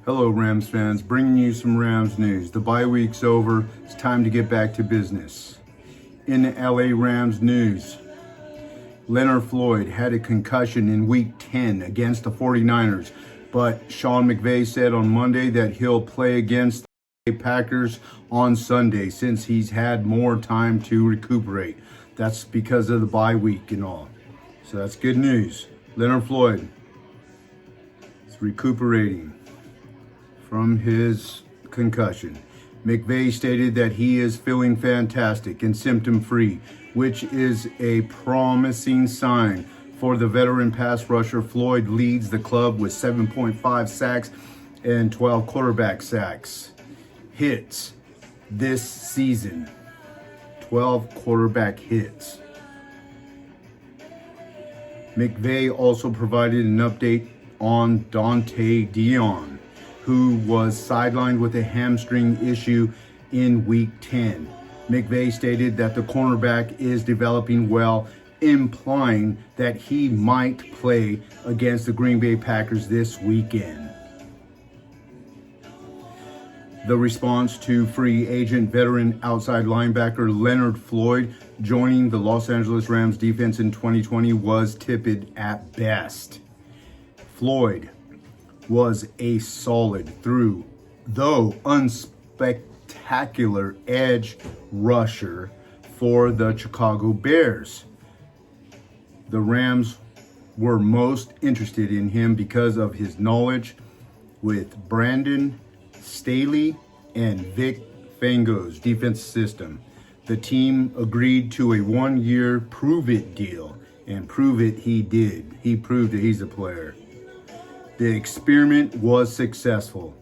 Hello Rams fans, bringing you some Rams news. The bye week's over, it's time to get back to business. In the LA Rams news, Leonard Floyd had a concussion in week 10 against the 49ers, but Sean Mcvay said on Monday that he'll play against the Packers on Sunday since he's had more time to recuperate. That's because of the bye week and all. So that's good news. Leonard Floyd is recuperating from his concussion. Mcvay stated that he is feeling fantastic and symptom-free, which is a promising sign for the veteran pass rusher. Floyd leads the club with 7.5 sacks and 12 quarterback sacks hits this season. 12 quarterback hits. Mcvay also provided an update on Dante Dion, who was sidelined with a hamstring issue in week 10. Mcvay stated that the cornerback is developing well, implying that he might play against the Green Bay Packers this weekend. The response to free agent veteran outside linebacker Leonard Floyd joining the Los Angeles Rams defense in 2020 was tepid at best. Floyd was a solid though unspectacular edge rusher for the Chicago Bears. The Rams were most interested in him because of his knowledge with Brandon Staley and Vic Fango's defense system. The team agreed to a one-year prove-it deal, and prove it he did. He proved that he's a player. The experiment was successful.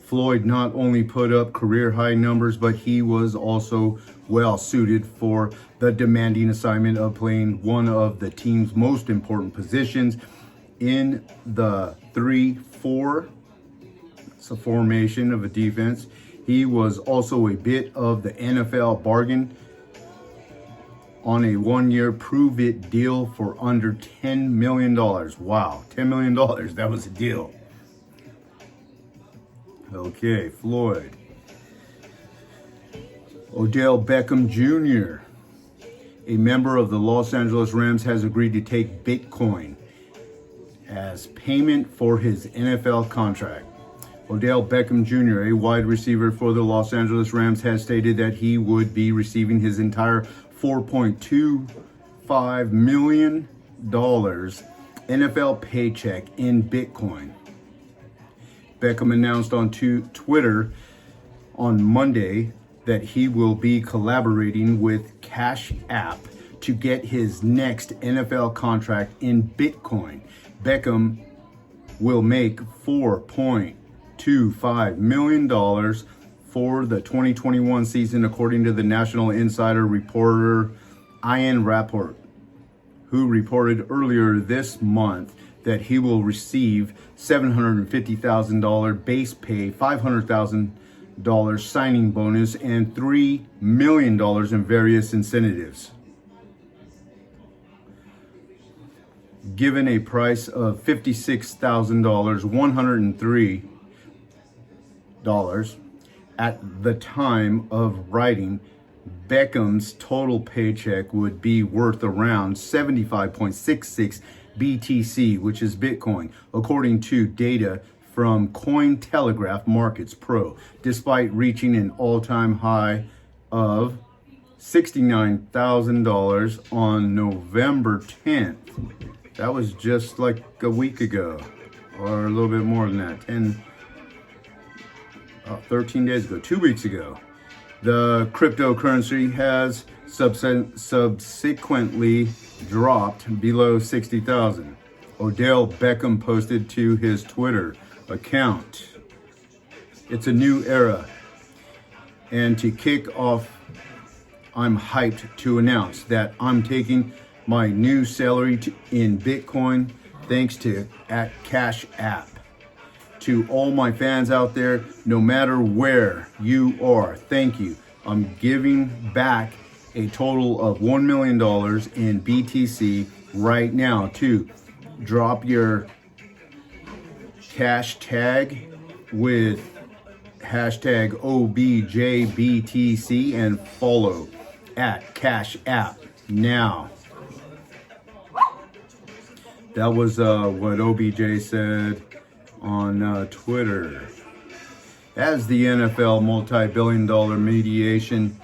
Floyd not only put up career-high numbers, but he was also well-suited for the demanding assignment of playing one of the team's most important positions in the 3-4. It's a formation of a defense. He was also a bit of the NFL bargain on a one-year prove-it deal for under $10 million. Wow, $10 million, that was a deal. Okay, Floyd. Odell Beckham Jr., a member of the Los Angeles Rams, has agreed to take Bitcoin as payment for his NFL contract. Odell Beckham Jr., a wide receiver for the Los Angeles Rams, has stated that he would be receiving his entire $4.25 million NFL paycheck in Bitcoin. Beckham announced on Twitter on Monday that he will be collaborating with Cash App to get his next NFL contract in Bitcoin. Beckham will make $4.25 million for the 2021 season, according to the National Insider reporter Ian Rapport, who reported earlier this month that he will receive $750,000 base pay, $500,000 signing bonus, and $3 million in various incentives. Given a price of $56,103 at the time of writing, Beckham's total paycheck would be worth around 75.66 BTC, which is Bitcoin, according to data from Cointelegraph Markets Pro, despite reaching an all-time high of $69,000 on November 10th. That was just like a week ago, or a little bit more than that, 13 days ago, 2 weeks ago. The cryptocurrency has subsequently dropped below 60,000. Odell Beckham posted to his Twitter account, "It's a new era. And to kick off, I'm hyped to announce that I'm taking my new salary in Bitcoin thanks to Cash App. To all my fans out there, no matter where you are, thank you. I'm giving back a total of $1 million in BTC right now. To drop your cash tag with hashtag OBJBTC and follow at Cash App Now. That was what OBJ said on Twitter. As the NFL multi-billion-dollar mediation,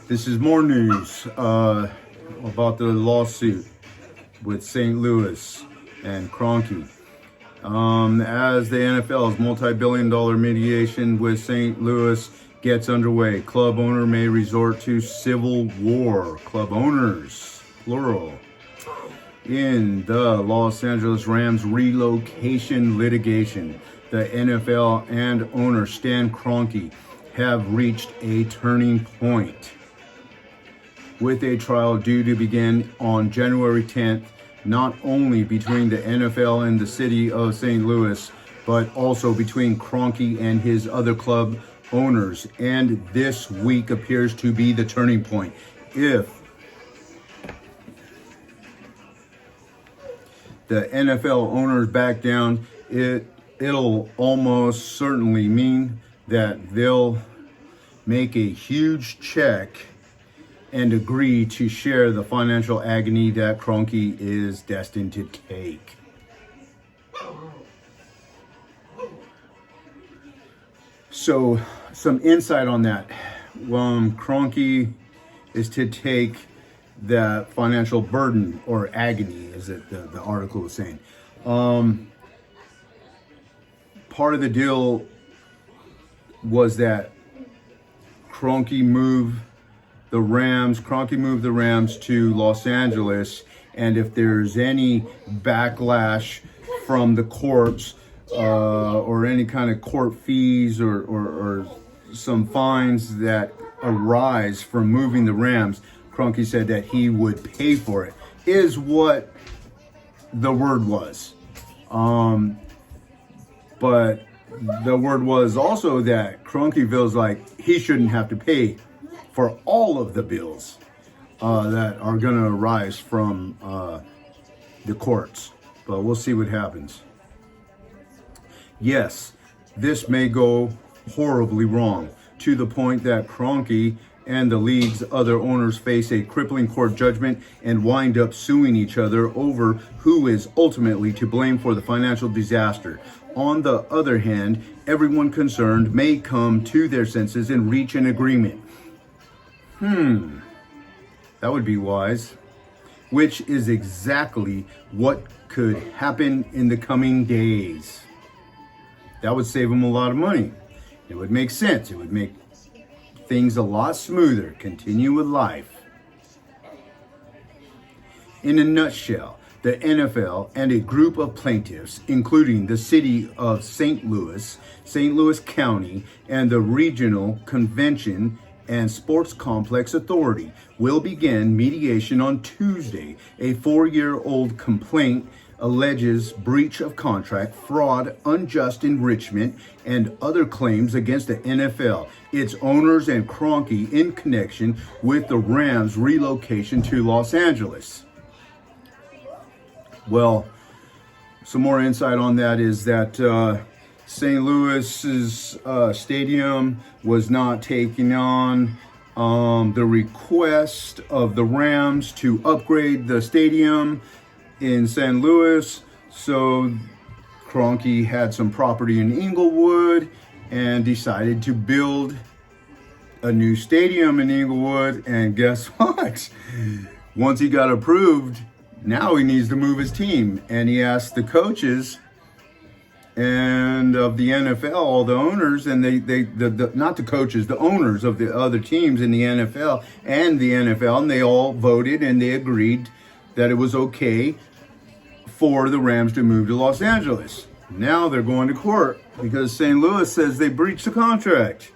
this is more news about the lawsuit with St. Louis and Kroenke. As the NFL's multi-billion-dollar mediation with St. Louis gets underway, club owner may resort to civil war. Club owners, plural. In the Los Angeles Rams relocation litigation, the NFL and owner Stan Kroenke have reached a turning point, with a trial due to begin on January 10th, not only between the NFL and the city of St. Louis, but also between Kroenke and his other club owners. And this week appears to be the turning point. If the NFL owners back down, it'll almost certainly mean that they'll make a huge check and agree to share the financial agony that Kroenke is destined to take. So, some insight on that. Kroenke is to take that financial burden, or agony, as the article was saying. Part of the deal was that Kroenke moved the Rams to Los Angeles, and if there's any backlash from the courts or any kind of court fees or some fines that arise from moving the Rams, Kroenke said that he would pay for it, is what the word was. But the word was also that Kroenke feels like he shouldn't have to pay for all of the bills that are going to arise from the courts. But we'll see what happens. Yes, this may go horribly wrong, to the point that Kroenke and the league's other owners face a crippling court judgment and wind up suing each other over who is ultimately to blame for the financial disaster. On the other hand, everyone concerned may come to their senses and reach an agreement. That would be wise. Which is exactly what could happen in the coming days. That would save them a lot of money. It would make sense. It would make things a lot smoother. Continue with life. In a nutshell, the NFL and a group of plaintiffs, including the city of St. Louis County, and the Regional Convention and Sports Complex Authority, will begin mediation on Tuesday. A 4-year-old complaint alleges breach of contract, fraud, unjust enrichment, and other claims against the NFL, its owners, and Kroenke in connection with the Rams' relocation to Los Angeles. Well, some more insight on that is that St. Louis's stadium was not taking on the request of the Rams to upgrade the stadium in St. Louis. So Kroenke had some property in Inglewood and decided to build a new stadium in Inglewood. And guess what? Once he got approved, now he needs to move his team. And he asked the coaches and of the NFL, all the owners, and not the coaches, the owners of the other teams in the NFL and the NFL, and they all voted and they agreed that it was okay for the Rams to move to Los Angeles. Now they're going to court because St. Louis says they breached the contract.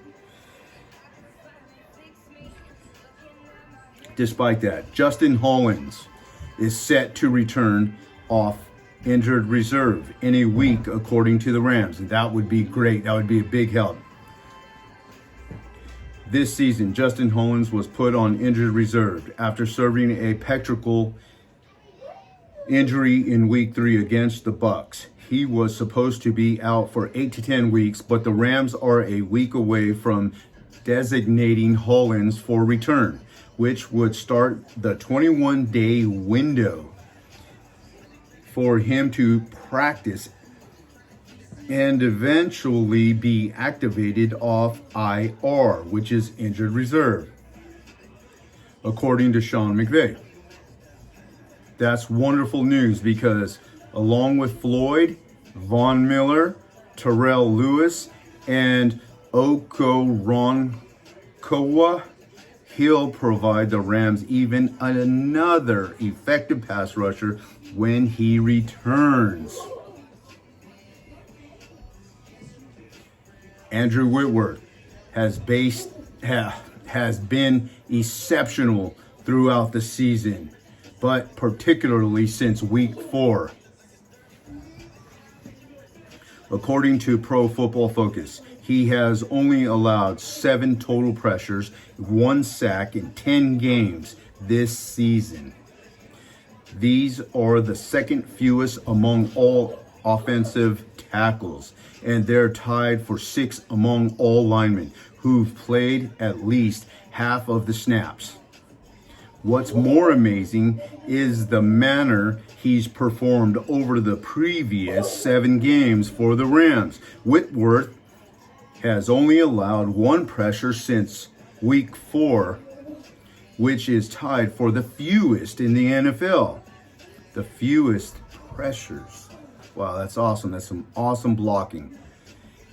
Despite that, Justin Hollins is set to return off injured reserve in a week, according to the Rams. And that would be great. That would be a big help. This season, Justin Hollins was put on injured reserve after serving a pectoral injury in week 3 against the Bucs. He was supposed to be out for 8 to 10 weeks, but the Rams are a week away from designating Hollins for return, which would start the 21-day window for him to practice and eventually be activated off IR, which is injured reserve, according to Sean McVay. That's wonderful news because along with Floyd, Von Miller, Terrell Lewis, and Okoronkwo, he'll provide the Rams even another effective pass rusher when he returns. Andrew Whitworth has been exceptional throughout the season, but particularly since week 4. According to Pro Football Focus, he has only allowed 7 total pressures, 1 sack in 10 games this season. These are the second fewest among all offensive tackles, and they're tied for 6th among all linemen who've played at least half of the snaps. What's more amazing is the manner he's performed over the previous 7 games for the Rams. Whitworth has only allowed 1 pressure since week 4, which is tied for the fewest in the NFL. The fewest pressures. Wow, that's awesome. That's some awesome blocking.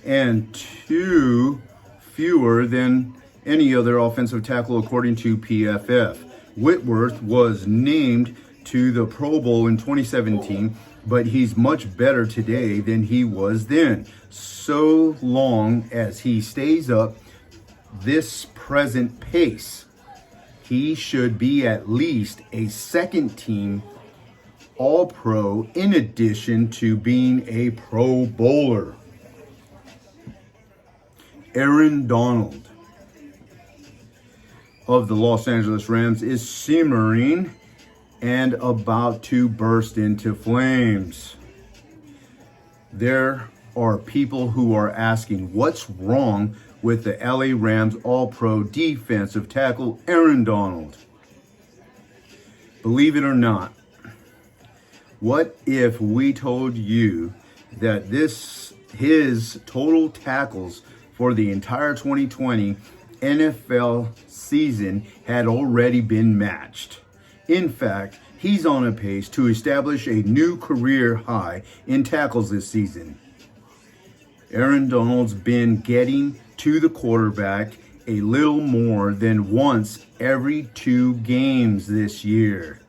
And 2 fewer than any other offensive tackle according to PFF. Whitworth was named to the Pro Bowl in 2017, but he's much better today than he was then. So long as he stays up this present pace, he should be at least a second team All-Pro in addition to being a Pro Bowler. Aaron Donald of the Los Angeles Rams is simmering and about to burst into flames. There are people who are asking what's wrong with the LA Rams All-Pro defensive tackle Aaron Donald. Believe it or not, what if we told you that his total tackles for the entire 2020 NFL season had already been matched? In fact, he's on a pace to establish a new career high in tackles this season. Aaron Donald's been getting to the quarterback a little more than once every 2 games this year.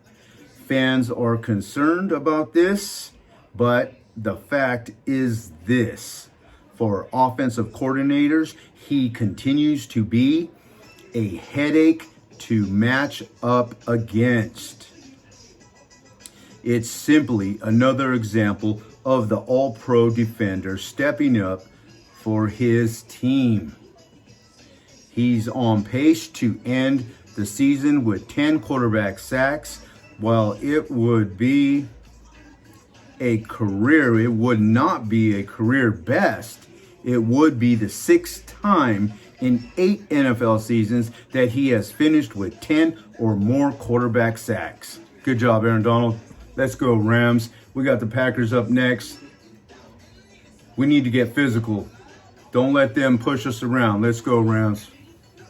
Fans are concerned about this, but the fact is this. For offensive coordinators, he continues to be a headache to match up against. It's simply another example of the All-Pro defender stepping up for his team. He's on pace to end the season with 10 quarterback sacks. While it would be a career, it would not be a career best. It would be the 6th time in 8 NFL seasons that he has finished with 10 or more quarterback sacks. Good job, Aaron Donald. Let's go, Rams. We got the Packers up next. We need to get physical. Don't let them push us around. Let's go, Rams.